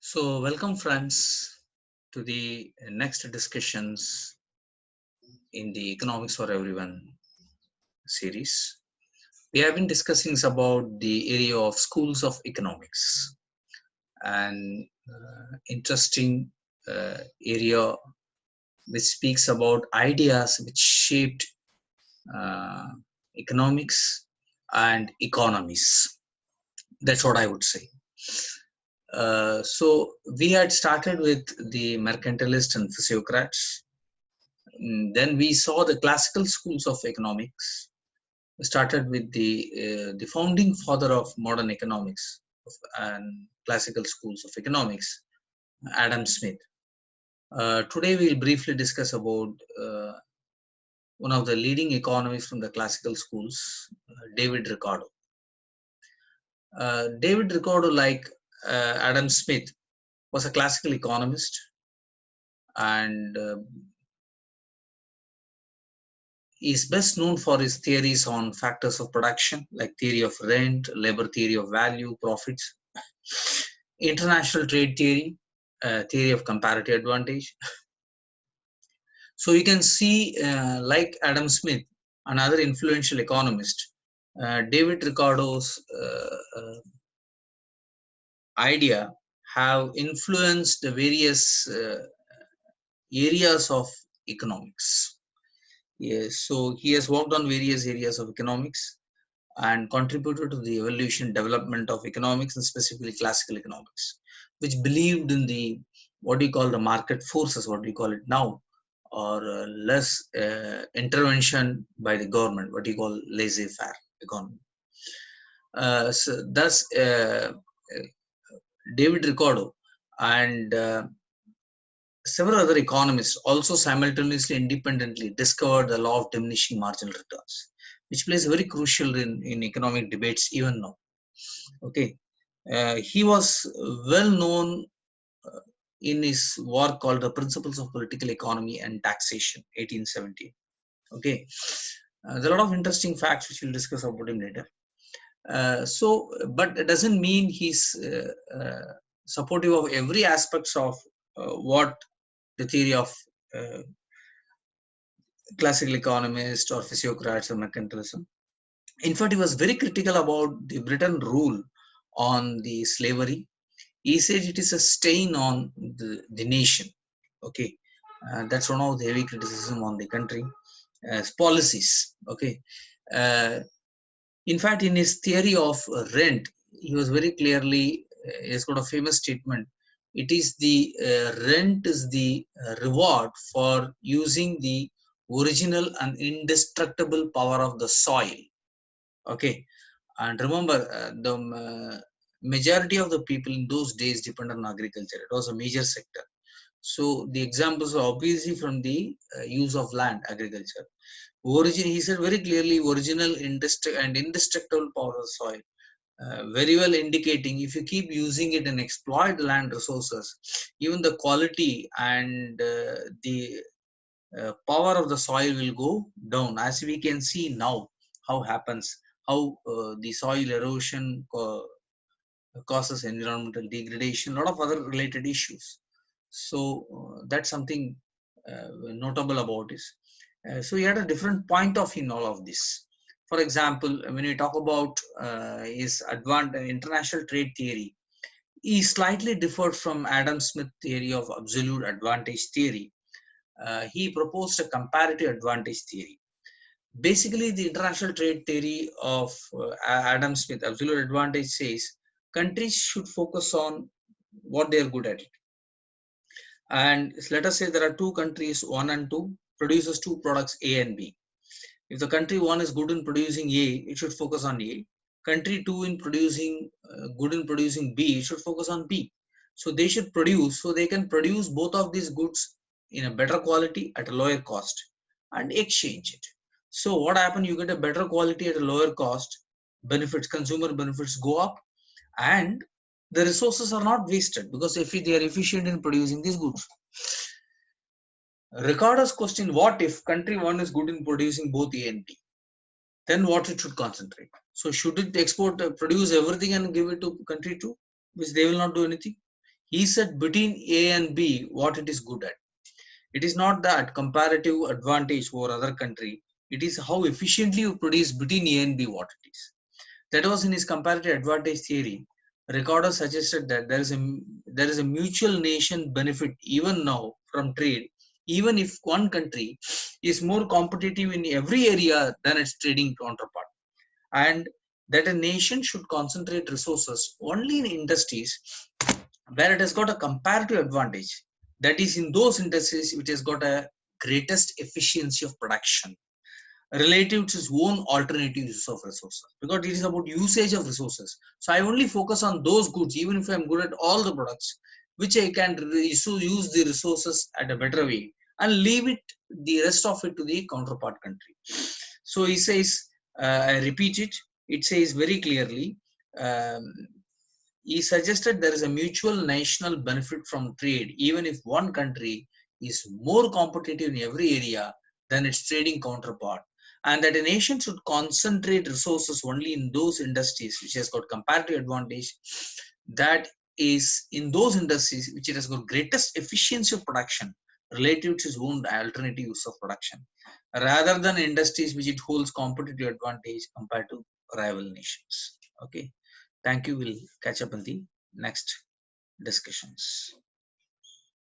So, welcome, friends, to the next discussions in the Economics for Everyone series. We have been discussing about the area of schools of economics and interesting area which speaks about ideas which shaped uh, economics and economies. That's what I would say. So we had started with the mercantilists and physiocrats. Then we saw the classical schools of economics. We started with the founding father of modern economics and classical schools of economics, Adam Smith. Today we'll briefly discuss about one of the leading economists from the classical schools, David Ricardo. David Ricardo, like Adam Smith, was a classical economist and is best known for his theories on factors of production, like theory of rent, labor theory of value, profits, international trade theory, theory of comparative advantage. So you can see, like Adam Smith, another influential economist, David Ricardo's idea have influenced the various areas of economics. Yes, so he has worked on various areas of economics and contributed to the evolution development of economics and specifically classical economics, which believed in the what we call the market forces, what we call it now, or less intervention by the government, what you call laissez-faire economy. Thus, David Ricardo and several other economists also simultaneously independently discovered the law of diminishing marginal returns, which plays very crucial in economic debates even now. Okay, he was well known in his work called The Principles of Political Economy and Taxation, 1870. Okay, there are a lot of interesting facts which we'll discuss about him later. But it doesn't mean he's supportive of every aspects of what the theory of uh, classical economists or physiocrats or mercantilism. In fact, he was very critical about the Britain rule on the slavery. He said it is a stain on the nation. Okay, that's one of the heavy criticism on the country as policies. Okay, uh, in fact, in his theory of rent, he was very clearly he's got a famous statement. It is the rent is the reward for using the original and indestructible power of the soil. Okay, and remember, the majority of the people in those days depend on agriculture. It was a major sector. So the examples are obviously from the use of land, agriculture. Origin, he said very clearly, original and indestructible power of the soil. Very well indicating if you keep using it and exploit land resources, even the quality and the power of the soil will go down, as we can see now how happens, how the soil erosion causes environmental degradation, a lot of other related issues. So that's something notable about this. So he had a different point of view in all of this. For example, when we talk about his international trade theory, he slightly differed from Adam Smith theory of absolute advantage theory. He proposed a comparative advantage theory. Basically, the international trade theory of Adam Smith, absolute advantage, says countries should focus on what they are good at. And let us say there are two countries, one and two, produces two products, A and B. If the country one is good in producing A, it should focus on A. Country two in producing good in producing B, it should focus on B. So they should produce, so they can produce both of these goods in a better quality at a lower cost and exchange it. So what happens? You get a better quality at a lower cost, benefits, consumer benefits go up, and the resources are not wasted because if they are efficient in producing these goods. Ricardo's question: what if country one is good in producing both A and B? Then what it should concentrate. So should it export, produce everything and give it to country two, which they will not do anything? He said between A and B what it is good at. It is not that comparative advantage over other country. It is how efficiently you produce between A and B what it is. That was in his comparative advantage theory. Ricardo suggested that there is a mutual nation benefit even now from trade, even if one country is more competitive in every area than its trading counterpart, and that a nation should concentrate resources only in industries where it has got a comparative advantage. That is in those industries which has got a greatest efficiency of production relative to its own alternative use of resources, because it is about usage of resources. So I only focus on those goods even if I'm good at all the products, which I can use the resources at a better way and leave it the rest of it to the counterpart country. So he says, I repeat it, it says very clearly, um, he suggested there is a mutual national benefit from trade even if one country is more competitive in every area than its trading counterpart, and that a nation should concentrate resources only in those industries which has got comparative advantage, that is in those industries which it has got greatest efficiency of production relative to its own alternative use of production, rather than industries which it holds competitive advantage compared to rival nations. Okay, thank you. We'll catch up in the next discussions.